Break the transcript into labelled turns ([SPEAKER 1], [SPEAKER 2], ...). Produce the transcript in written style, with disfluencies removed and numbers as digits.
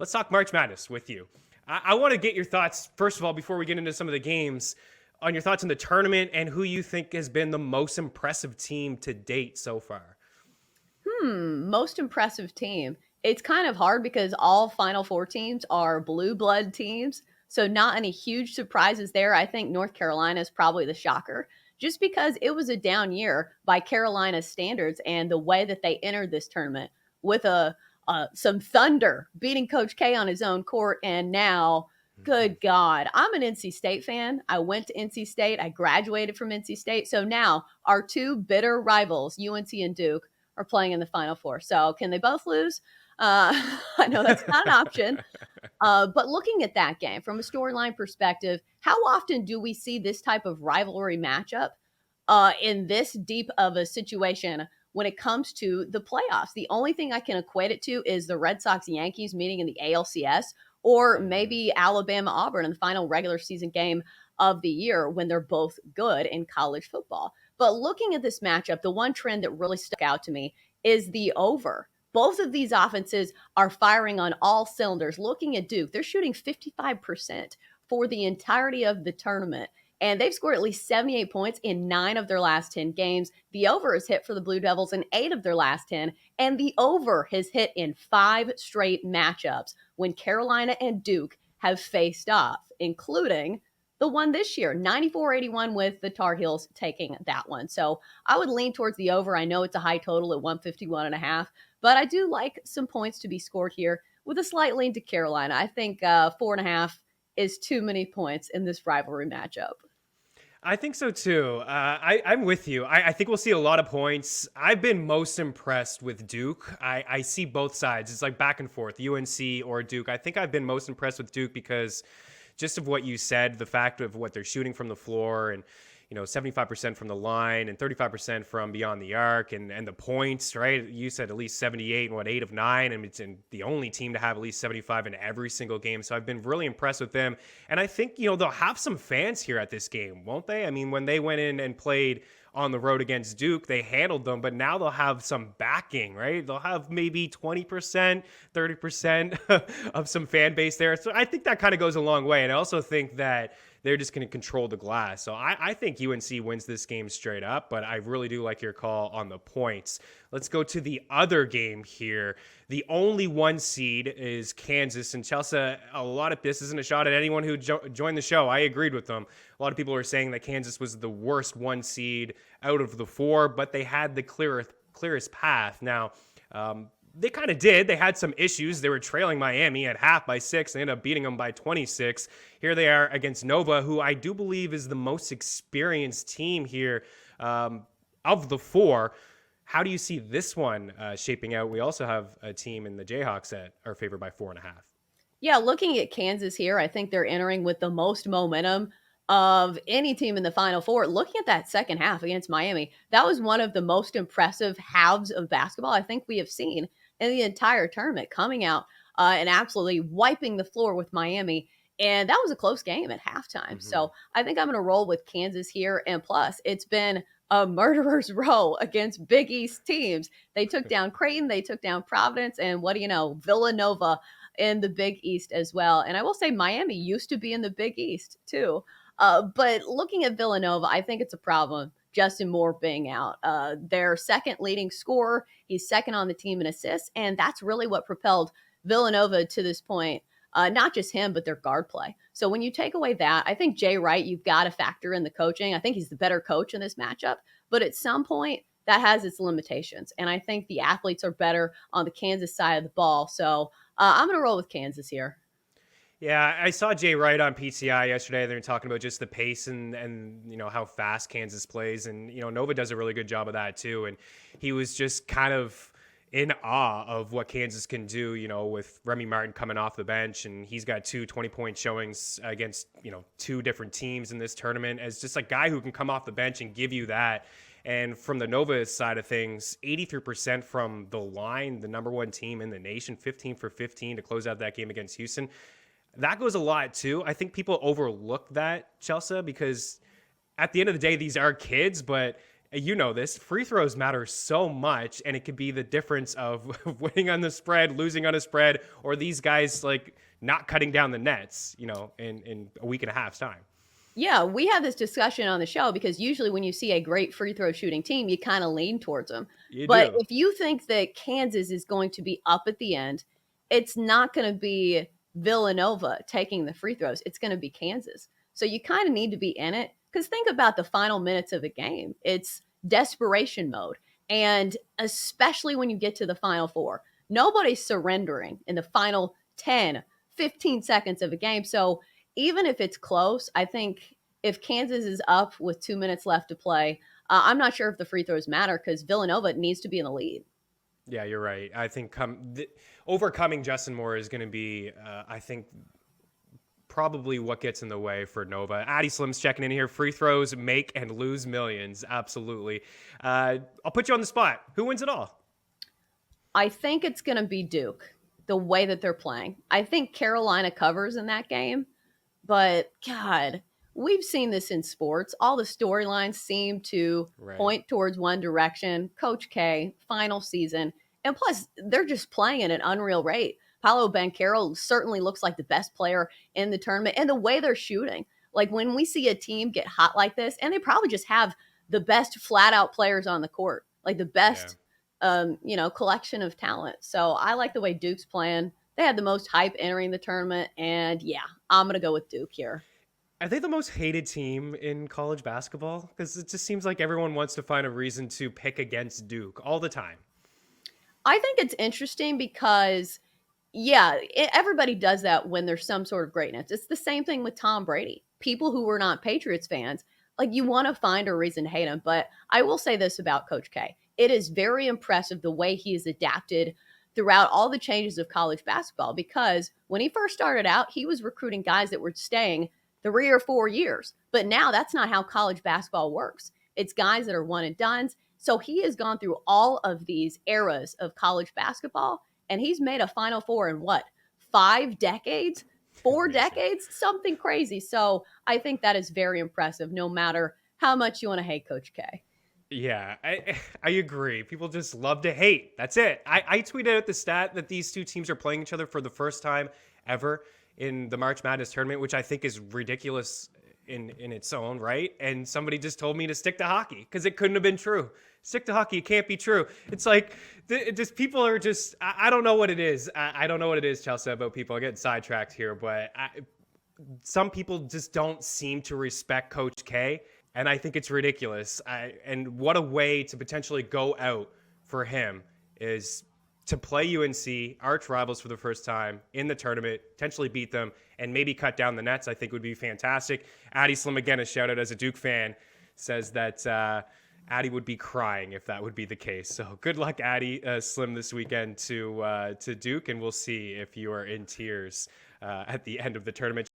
[SPEAKER 1] let's talk March Madness with you. I want to get your thoughts, first of all, before we get into some of the games, on your thoughts on the tournament and who you think has been the most impressive team to date so far.
[SPEAKER 2] Most impressive team. It's kind of hard because all Final Four teams are blue blood teams. So, not any huge surprises there. I think North Carolina is probably the shocker just because it was a down year by Carolina's standards and the way that they entered this tournament with some thunder beating Coach K on his own court. And now, good God, I'm an NC State fan. I went to NC State, I graduated from NC State. So, now our two bitter rivals, UNC and Duke, are playing in the Final Four. So can they both lose? I know that's not an option. But looking at that game from a storyline perspective, how often do we see this type of rivalry matchup in this deep of a situation when it comes to the playoffs? The only thing I can equate it to is the Red Sox Yankees meeting in the ALCS, or maybe Alabama Auburn in the final regular season game of the year when they're both good in college football. But looking at this matchup, the one trend that really stuck out to me is the over. Both of these offenses are firing on all cylinders. Looking at Duke, they're shooting 55% for the entirety of the tournament. And they've scored at least 78 points in 9 of their last 10 games. The over has hit for the Blue Devils in 8 of their last 10. And the over has hit in 5 straight matchups when Carolina and Duke have faced off, including the one this year, 94-81, with the Tar Heels taking that one. So I would lean towards the over. I know it's a high total at 151.5, but I do like some points to be scored here with a slight lean to Carolina. I think 4.5 is too many points in this rivalry matchup.
[SPEAKER 1] I think so too. I'm with you. I think we'll see a lot of points. I've been most impressed with Duke. I see both sides. It's like back and forth, UNC or Duke. I think I've been most impressed with Duke because just of what you said, the fact of what they're shooting from the floor and, 75% from the line and 35% from beyond the arc and the points, right? You said at least 78 and 8 of 9. And it's the only team to have at least 75 in every single game. So I've been really impressed with them. And I think, they'll have some fans here at this game, won't they? I mean, when they went in and played on the road against Duke, they handled them, but now they'll have some backing, right? They'll have maybe 20%, 30% of some fan base there. So I think that kind of goes a long way. And I also think that they're just going to control the glass. So I think UNC wins this game straight up, but I really do like your call on the points. Let's go to the other game here. The only 1 seed is Kansas and Chelsa. This isn't a shot at anyone who joined the show. I agreed with them. A lot of people are saying that Kansas was the worst 1 seed out of the 4, but they had the clearest path. Now, they kind of did. They had some issues. They were trailing Miami at half by 6. They ended up beating them by 26. Here they are against Nova, who I do believe is the most experienced team here of the 4. How do you see this one shaping out? We also have a team in the Jayhawks that are favored by 4.5.
[SPEAKER 2] Yeah, looking at Kansas here, I think they're entering with the most momentum of any team in the Final Four. Looking at that second half against Miami, that was one of the most impressive halves of basketball I think we have seen in the entire tournament, coming out and absolutely wiping the floor with Miami. And that was a close game at halftime. So I think I'm going to roll with Kansas here. And plus, it's been a murderer's row against Big East teams. They took down Creighton, they took down Providence, and what do you know, Villanova in the Big East as well. And I will say Miami used to be in the Big East too. But looking at Villanova, I think it's a problem. Justin Moore being out. Their second leading scorer. He's second on the team in assists. And that's really what propelled Villanova to this point. Not just him, but their guard play. So when you take away that, I think Jay Wright, you've got to factor in the coaching. I think he's the better coach in this matchup. But at some point, that has its limitations. And I think the athletes are better on the Kansas side of the ball. So I'm going to roll with Kansas here.
[SPEAKER 1] Yeah, I saw Jay Wright on PTI yesterday. They were talking about just the pace and how fast Kansas plays. And, Nova does a really good job of that too. And he was just kind of in awe of what Kansas can do, with Remy Martin coming off the bench. And he's got 2 20-point showings against, 2 different teams in this tournament as just a guy who can come off the bench and give you that. And from the Nova side of things, 83% from the line, the number 1 team in the nation, 15 for 15 to close out that game against Houston. That goes a lot too. I think people overlook that, Chelsa, because at the end of the day, these are kids, but you know this, free throws matter so much, and it could be the difference of winning on the spread, losing on a spread, or these guys like not cutting down the nets, in a week and a half's time.
[SPEAKER 2] Yeah, we have this discussion on the show because usually when you see a great free throw shooting team, you kind of lean towards them.
[SPEAKER 1] You
[SPEAKER 2] But
[SPEAKER 1] do.
[SPEAKER 2] if you think that Kansas is going to be up at the end, it's not going to be Villanova taking the free throws. It's going to be Kansas. So you kind of need to be in it because think about the final minutes of a game. It's desperation mode. And especially when you get to the final four, nobody's surrendering in the final 10, 15 seconds of a game. So even if it's close, I think if Kansas is up with 2 minutes left to play, I'm not sure if the free throws matter because Villanova needs to be in the lead.
[SPEAKER 1] Yeah, you're right. I think overcoming Justin Moore is going to be, I think, probably what gets in the way for Nova. Addy Slim's checking in here. Free throws make and lose millions. Absolutely. I'll put you on the spot. Who wins it all?
[SPEAKER 2] I think it's going to be Duke, the way that they're playing. I think Carolina covers in that game, but God, we've seen this in sports. All the storylines seem to
[SPEAKER 1] Right.
[SPEAKER 2] point towards one direction. Coach K, final season. And plus, they're just playing at an unreal rate. Paolo Banchero certainly looks like the best player in the tournament. And the way they're shooting, like when we see a team get hot like this, and they probably just have the best flat out players on the court, like the best, collection of talent. So I like the way Duke's playing. They had the most hype entering the tournament. And yeah, I'm going to go with Duke here.
[SPEAKER 1] Are they the most hated team in college basketball? Because it just seems like everyone wants to find a reason to pick against Duke all the time.
[SPEAKER 2] I think it's interesting because, yeah, everybody does that when there's some sort of greatness. It's the same thing with Tom Brady. People who were not Patriots fans, like you want to find a reason to hate him. But I will say this about Coach K. It is very impressive the way he has adapted throughout all the changes of college basketball because when he first started out, he was recruiting guys that were staying 3 or 4 years. But now that's not how college basketball works. It's guys that are one and dones. So he has gone through all of these eras of college basketball, and he's made a Final Four in what, 5 decades? 4
[SPEAKER 1] Amazing.
[SPEAKER 2] decades? Something crazy. So I think that is very impressive, no matter how much you want to hate Coach K.
[SPEAKER 1] Yeah, I agree. People just love to hate. That's it. I tweeted out the stat that these two teams are playing each other for the first time ever in the March Madness tournament, which I think is ridiculous in its own right. And somebody just told me to stick to hockey because it couldn't have been true. Stick to hockey. It can't be true. It's like just people are just, I don't know what it is. I don't know what it is, Chelsa, about people. I'm getting sidetracked here, but some people just don't seem to respect Coach K. And I think it's ridiculous. And what a way to potentially go out for him is to play UNC, arch rivals for the first time in the tournament, potentially beat them, and maybe cut down the nets, I think would be fantastic. Addy Slim, again, a shout out as a Duke fan, says that Addy would be crying if that would be the case. So good luck, Addy Slim, this weekend to Duke, and we'll see if you are in tears at the end of the tournament.